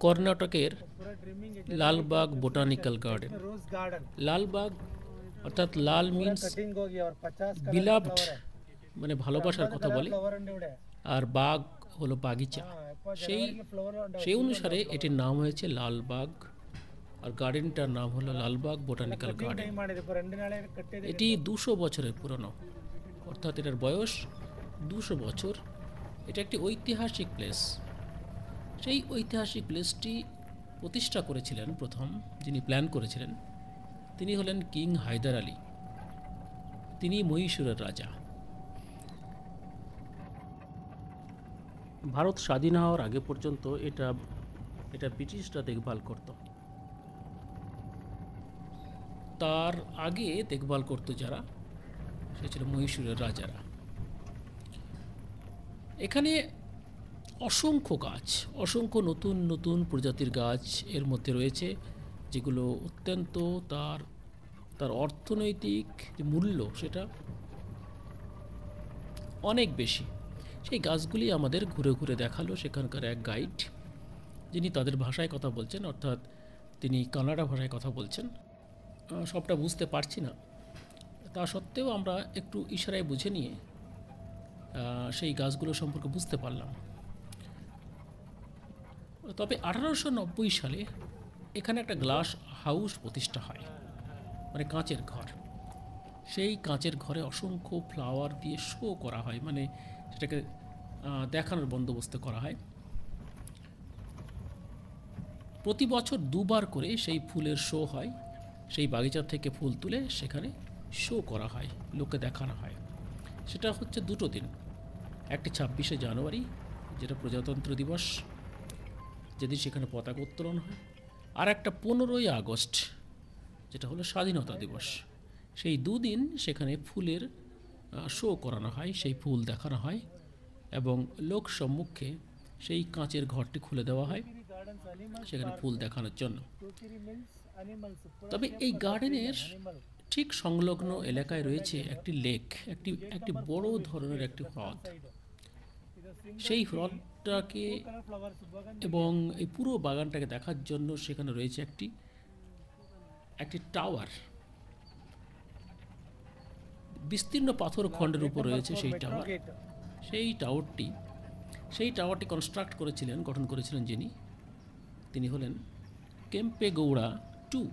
কর্ণাটকের Lalbagh botanical garden. Lalbagh অর্থাৎ লাল means beloved, মানে ভালোবাসার কথা বলে, আর বাগ হলো বাগিচা। সেই সেই অনুসারে এটির নাম হয়েছে লালবাগ, আর গার্ডেনটার নাম হলো লালবাগ বোটানিক্যাল গার্ডেন। এটি 200 বছরের পুরনো, অর্থাৎ এটার বয়স 200 বছর। এটা একটি ঐতিহাসিক প্লেস। সেই ঐতিহাসিক প্লেসটি প্রতিষ্ঠা করেছিলেন প্রথম, যিনি প্ল্যান করেছিলেন তিনি হলেন কিং হায়দার আলী। তিনি মহীশূরের রাজা। ভারত স্বাধীন হওয়ার আগে পর্যন্ত এটা ব্রিটিশরা দেখভাল করত। তার আগে দেখভাল করত যারা, সে ছিল মহীশূরের রাজারা। এখানে অসংখ্য গাছ, অসংখ্য নতুন নতুন প্রজাতির গাছ এর মধ্যে রয়েছে, যেগুলো অত্যন্ত তার অর্থনৈতিক যে মূল্য সেটা অনেক বেশি। সেই গাছগুলি আমাদের ঘুরে ঘুরে দেখালো সেখানকার এক গাইড, যিনি তাদের ভাষায় কথা বলছেন, অর্থাৎ তিনি কানাডা ভাষায় কথা বলছেন। সবটা বুঝতে পারছি না, তা সত্ত্বেও আমরা একটু ইশারায় বুঝে নিয়ে সেই গাছগুলো সম্পর্কে বুঝতে পারলাম। তবে 1890 সালে এখানে একটা গ্লাস হাউস প্রতিষ্ঠা হয়, মানে কাঁচের ঘর। সেই কাঁচের ঘরে অসংখ্য ফ্লাওয়ার দিয়ে শো করা হয়, মানে সেটাকে দেখানোর বন্দোবস্ত করা হয়। প্রতি বছর 2 বার করে সেই ফুলের শো হয়। সেই বাগিচা থেকে ফুল তুলে সেখানে শো করা হয়, লোককে দেখানো হয়। সেটা হচ্ছে 2টো দিন, একটি 26শে জানুয়ারি যেটা প্রজাতন্ত্র দিবস, যেদিন সেখানে পতাকা উত্তোলন হয়, আর একটা 15ই আগস্ট যেটা হলো স্বাধীনতা দিবস। সেই 2 দিন সেখানে ফুলের শো করানো হয়, সেই ফুল দেখানো হয় এবং লোক সম্মুখে সেই কাঁচের ঘরটি খুলে দেওয়া হয় সেখানে ফুল দেখানোর জন্য। তবে এই গার্ডেনের ঠিক সংলগ্ন এলাকায় রয়েছে একটি লেক, একটি বড় ধরনের একটি হ্রদ। সেই হ্রদটাকে এবং এই পুরো বাগানটাকে দেখার জন্য সেখানে রয়েছে একটি টাওয়ার, বিস্তীর্ণ পাথর খণ্ডের উপর রয়েছে সেই টাওয়ার। সেই টাওয়ারটি গঠন করেছিলেন যিনি, তিনি হলেন কেম্পেগৌড়া II,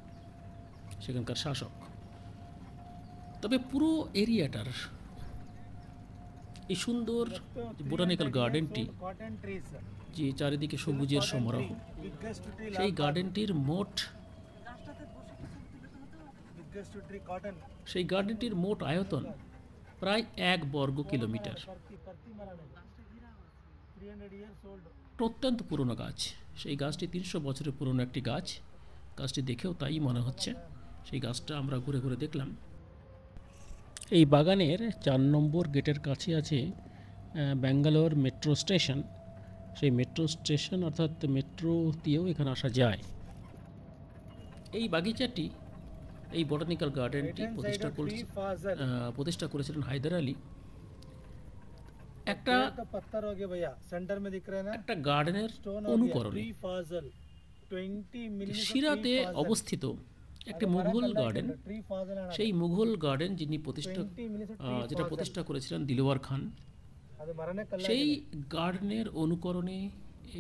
সেখানকার শাসক। তবে পুরো এরিয়াটার এই সুন্দর বোটানিক্যাল গার্ডেনটি, যে চারিদিকে সবুজের সমারোহ, সেই গার্ডেনটির মোট আয়তন প্রায় 1 বর্গ কিলোমিটার। অত্যন্ত পুরনো গাছ। সেই গাছটি 300 বছরের পুরনো একটি গাছ। গাছটি দেখেও তাই মনে হচ্ছে। সেই গাছটা আমরা ঘুরে ঘুরে দেখলাম। এই বাগানের 4 নম্বর গেটের কাছে আছে ব্যাঙ্গালোর মেট্রো স্টেশন। সেই মেট্রো স্টেশন অর্থাৎ মেট্রো দিয়েও এখানে আসা যায়। এই বাগিচাটি, এই বোটানিক্যাল গার্ডেনটি প্রতিষ্ঠা করেছিলেন হায়দার আলী। একটা গার্ডেনের অনুকরণে সিরাতে অবস্থিত একটি মুঘল গার্ডেন, সেই মুঘল গার্ডেন যেটা প্রতিষ্ঠা করেছিলেন দিলওয়ার খান, সেই গার্ডেনের অনুকরণে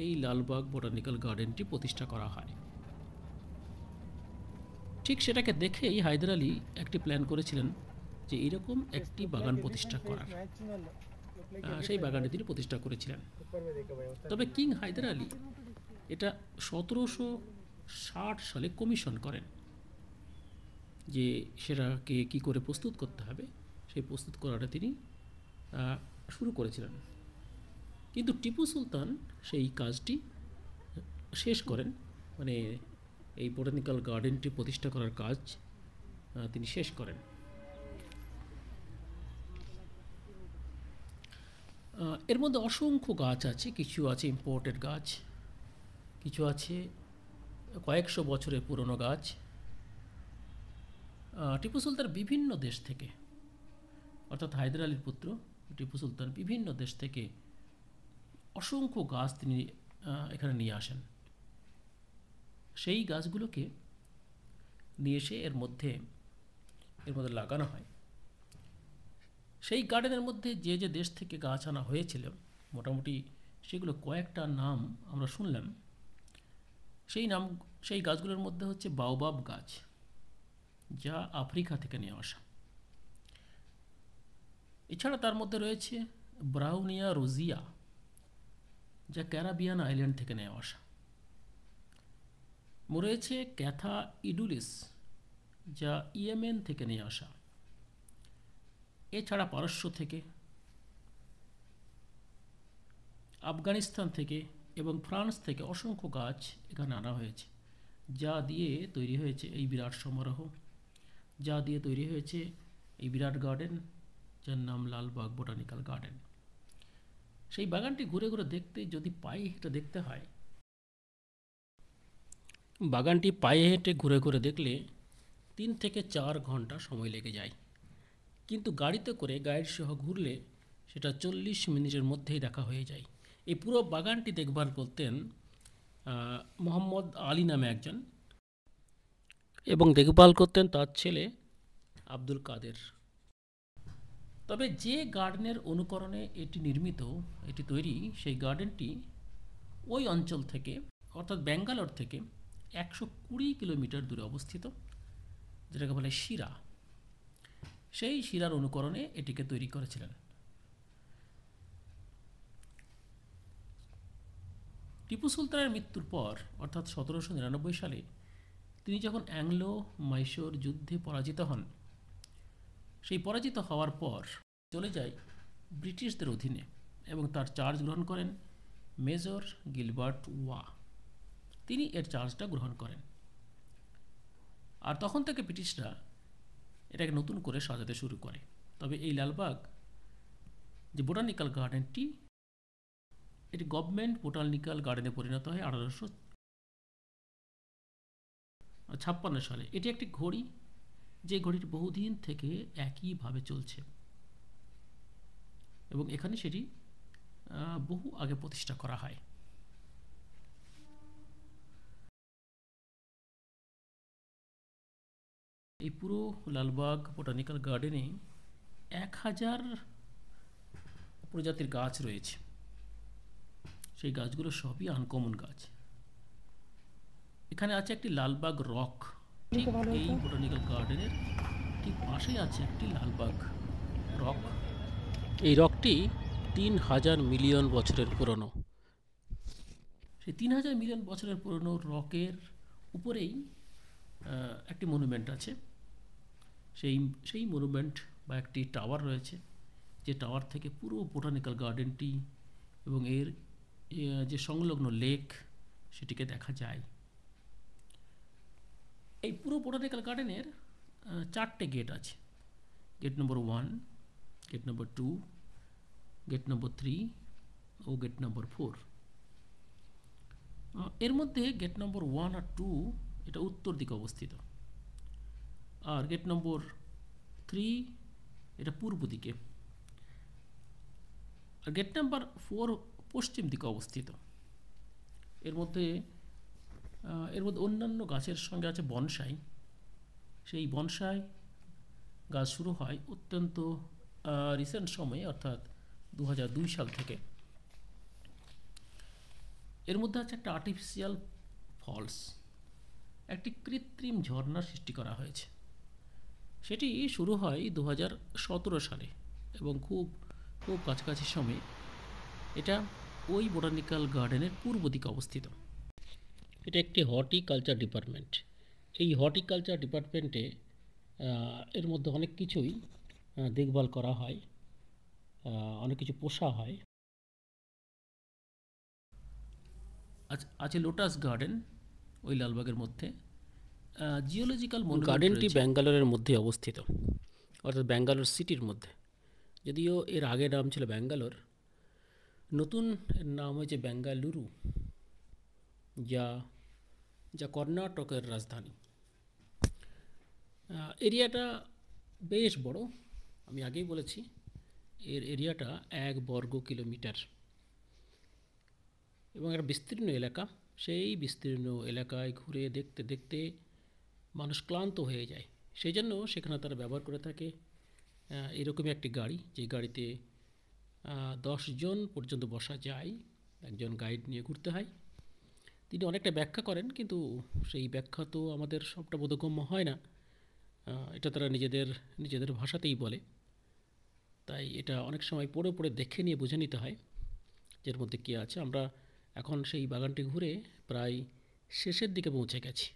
এই লালবাগ বোটানিক্যাল গার্ডেনটি প্রতিষ্ঠা করা হয়। ঠিক সেটাকে দেখেই হায়দার আলী একটি প্ল্যান করেছিলেন যে এরকম একটি বাগান প্রতিষ্ঠা করার। সেই বাগানটি তিনি প্রতিষ্ঠা করেছিলেন। তবে কিং হায়দার আলী এটা 1760 সালে কমিশন করেন, যে সেটাকে কী করে প্রস্তুত করতে হবে, সেই প্রস্তুত করাটা তিনি শুরু করেছিলেন। কিন্তু টিপু সুলতান সেই কাজটি শেষ করেন, মানে এই বোটানিক্যাল গার্ডেনটি প্রতিষ্ঠা করার কাজ তিনি শেষ করেন। এর মধ্যে অসংখ্য গাছ আছে। কিছু আছে ইম্পোর্টেড গাছ, কিছু আছে কয়েকশো বছরের পুরনো গাছ। টিপু সুলতান বিভিন্ন দেশ থেকে, অর্থাৎ হায়দার আলীর পুত্র টিপু সুলতান বিভিন্ন দেশ থেকে অসংখ্য গাছ তিনি এখানে নিয়ে আসেন সেই গাছগুলোকে নিয়ে এসে এর মধ্যে লাগানো হয়। সেই গার্ডেনের মধ্যে যে যে দেশ থেকে গাছ আনা হয়েছিল মোটামুটি সেগুলো কয়েকটা নাম আমরা শুনলাম। সেই গাছগুলোর মধ্যে হচ্ছে বাওবাব গাছ, যা আফ্রিকা থেকে নিয়ে আসা। এছাড়া তার মধ্যে রয়েছে ব্রাউনিয়া রোজিয়া, যা ক্যারাবিয়ান আইল্যান্ড থেকে নিয়ে আসা। রয়েছে ক্যাথা ইডুলিস, যা ইয়েমেন থেকে নিয়ে আসা। এছাড়া পারস্য থেকে, আফগানিস্তান থেকে এবং ফ্রান্স থেকে অসংখ্য গাছ এখানে আনা হয়েছে, যা দিয়ে তৈরি হয়েছে এই বিরাট সমারোহ, যা দিয়ে তৈরি হয়েছে এই বিরাট গার্ডেন, যার নাম লালবাগ বোটানিক্যাল গার্ডেন। সেই বাগানটি ঘুরে ঘুরে দেখতে যদি পায়ে হেঁটে দেখতে হয়, বাগানটি পায়ে হেঁটে ঘুরে ঘুরে দেখলে 3 থেকে 4 ঘন্টা সময় লেগে যায়, কিন্তু গাড়িতে করে গাইড সহ ঘুরলে সেটা 40 মিনিটের মধ্যেই দেখা হয়ে যায়। এই পুরো বাগানটি দেখভাল করতেন মোহাম্মদ আলী নামে একজন, এবং দেখভাল করতেন তার ছেলে আব্দুল কাদের। তবে যে গার্ডেনের অনুকরণে এটি নির্মিত, এটি তৈরি, সেই গার্ডেনটি ওই অঞ্চল থেকে অর্থাৎ ব্যাঙ্গালোর থেকে 120 কিলোমিটার দূরে অবস্থিত, যেটাকে বলে শিরা। সেই শিরার অনুকরণে এটিকে তৈরি করেছিলেন। টিপু সুলতানের মৃত্যুর পর অর্থাৎ 1799 সালে তিনি যখন অ্যাংলো মাইসোর যুদ্ধে পরাজিত হন, সেই পরাজিত হওয়ার পর চলে যায় ব্রিটিশদের অধীনে এবং তার চার্জ গ্রহণ করেন মেজর গিলবার্ট ওয়া। তিনি এর চার্জটা গ্রহণ করেন, আর তখন থেকে ব্রিটিশরা এটাকে নতুন করে সাজাতে শুরু করে। তবে এই লালবাগ যে বোটানিক্যাল গার্ডেনটি, এটি গভর্নমেন্ট বোটানিক্যাল গার্ডেনে পরিণত হয় 1856 সালে। এটি একটি ঘড়ি, যে ঘড়িটি বহুদিন থেকে একইভাবে চলছে, এবং এখানে সেটি বহু আগে প্রতিষ্ঠা করা হয়। এই পুরো লালবাগ বোটানিক্যাল গার্ডেনে 1000 প্রজাতির গাছ রয়েছে। সেই গাছগুলো সবই আনকমন গাছ। এখানে আছে একটি লালবাগ রক, ঠিক এই বোটানিক্যাল গার্ডেনের ঠিক পাশেই আছে একটি লালবাগ রক। এই রকটি 3000 মিলিয়ন বছরের পুরনো। সেই 3000 মিলিয়ন বছরের পুরনো রকের উপরেই একটি মনুমেন্ট আছে। সেই মনুমেন্ট বা একটি টাওয়ার রয়েছে, যে টাওয়ার থেকে পুরো বোটানিক্যাল গার্ডেনটি এবং এর যে সংলগ্ন লেক সেটিকে দেখা যায়। এই পুরো বোটানিক্যাল গার্ডেনের 4টে গেট আছে। Gate number 1, gate number 2, gate number 3 ও গেট নম্বর 4। এর মধ্যে গেট নম্বর 1 আর 2 এটা উত্তর দিকে অবস্থিত, আর গেট নম্বর 3 এটা পূর্ব দিকে, আর গেট নাম্বার 4 পশ্চিম দিকে অবস্থিত। এর মধ্যে অন্যান্য গাছের সঙ্গে আছে বনসাই। সেই বনসাই গাছ শুরু হয় অত্যন্ত রিসেন্ট সময়ে, অর্থাৎ 2002 সাল থেকে। এর মধ্যে আছে একটা আর্টিফিশিয়াল ফলস, একটি কৃত্রিম ঝর্ণার সৃষ্টি করা হয়েছে। সেটি শুরু হয় 2017 সালে এবং খুব খুব কাছাকাছি সময়ে। এটা ওই বোটানিক্যাল গার্ডেনের পূর্ব দিকে অবস্থিত। এটা একটি হর্টিকালচার ডিপার্টমেন্ট। এই হর্টিকালচার ডিপার্টমেন্টে এর মধ্যে অনেক কিছুই দেখভাল করা হয়, অনেক কিছু পোষা হয়। আছে লোটাস গার্ডেন ওই লালবাগের মধ্যে। জিওলজিক্যাল গার্ডেনটি ব্যাঙ্গালোরের মধ্যে অবস্থিত, অর্থাৎ ব্যাঙ্গালোর সিটির মধ্যে। যদিও এর আগে নাম ছিল ব্যাঙ্গালোর, নতুন এর নাম হয়েছে বেঙ্গালুরু, যা কর্ণাটকের রাজধানী। এরিয়াটা বেশ বড়, আমি আগেই বলেছি এর এরিয়াটা 1 বর্গ কিলোমিটার এবং একটা বিস্তীর্ণ এলাকা। সেই বিস্তীর্ণ এলাকায় ঘুরে দেখতে দেখতে মানুষ ক্লান্ত হয়ে যায়। সেই জন্য সেখানে তারা ব্যবহার করে থাকে এরকমই একটি গাড়ি, যে গাড়িতে 10 জন পর্যন্ত বসা যায়। একজন গাইড নিয়ে ঘুরতে হয়। তিনি অনেকটা ব্যাখ্যা করেন, কিন্তু সেই ব্যাখ্যা তো আমাদের সবটা বোধগম্য হয় না। এটা তারা নিজেদের ভাষাতেই বলে। তাই এটা অনেক সময় পড়ে পড়ে দেখে নিয়ে বুঝে নিতে হয় যে এর মধ্যে কী আছে। আমরা এখন সেই বাগানটি ঘুরে প্রায় শেষের দিকে পৌঁছে গেছি।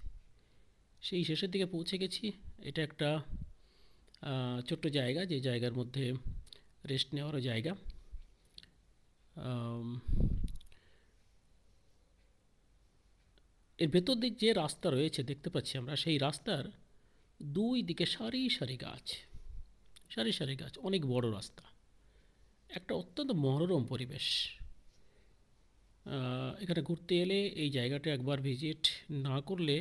সেই শেষের দিকে পৌঁছে গেছি। এটা একটা ছোট্ট জায়গা, যে জায়গার মধ্যে রেস্ট নেওয়ারও জায়গা। এর ভেতর দিক যে রাস্তা রয়েছে দেখতে পাচ্ছি আমরা, সেই রাস্তার দুই দিকে সারি সারি গাছ, সারি সারি গাছ, অনেক বড় রাস্তা, একটা অত্যন্ত মনোরম পরিবেশ। এখানে ঘুরতে এলে এই জায়গাটা একবার ভিজিট না করলে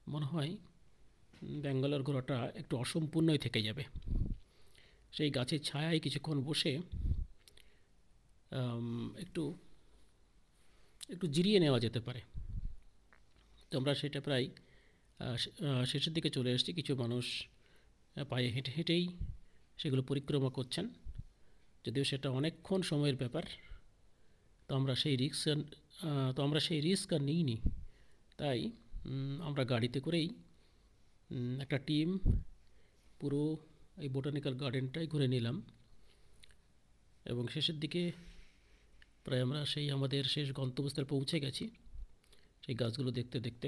মনে হয় ব্যাঙ্গালোর ঘোরাটা একটু অসম্পূর্ণই থেকে যাবে। সেই গাছের ছায়ায় কিছুক্ষণ বসে একটু একটু জিরিয়ে নেওয়া যেতে পারে। তো আমরা সেটা প্রায় শেষের দিকে চলে এসেছি। কিছু মানুষ পায়ে হেঁটে হেঁটেই সেগুলো পরিক্রমা করছেন, যদিও সেটা অনেকক্ষণ সময়ের ব্যাপার। তো আমরা সেই রিস্ক আর নিইনি। তাই আমরা গাড়িতে করেই একটা টিম পুরো এই বোটানিক্যাল গার্ডেনটাই ঘুরে নিলাম। এবং শেষের দিকে প্রায় আমরা সেই আমাদের শেষ গন্তব্যস্থলে পৌঁছে গেছি সেই গাছগুলো দেখতে দেখতে।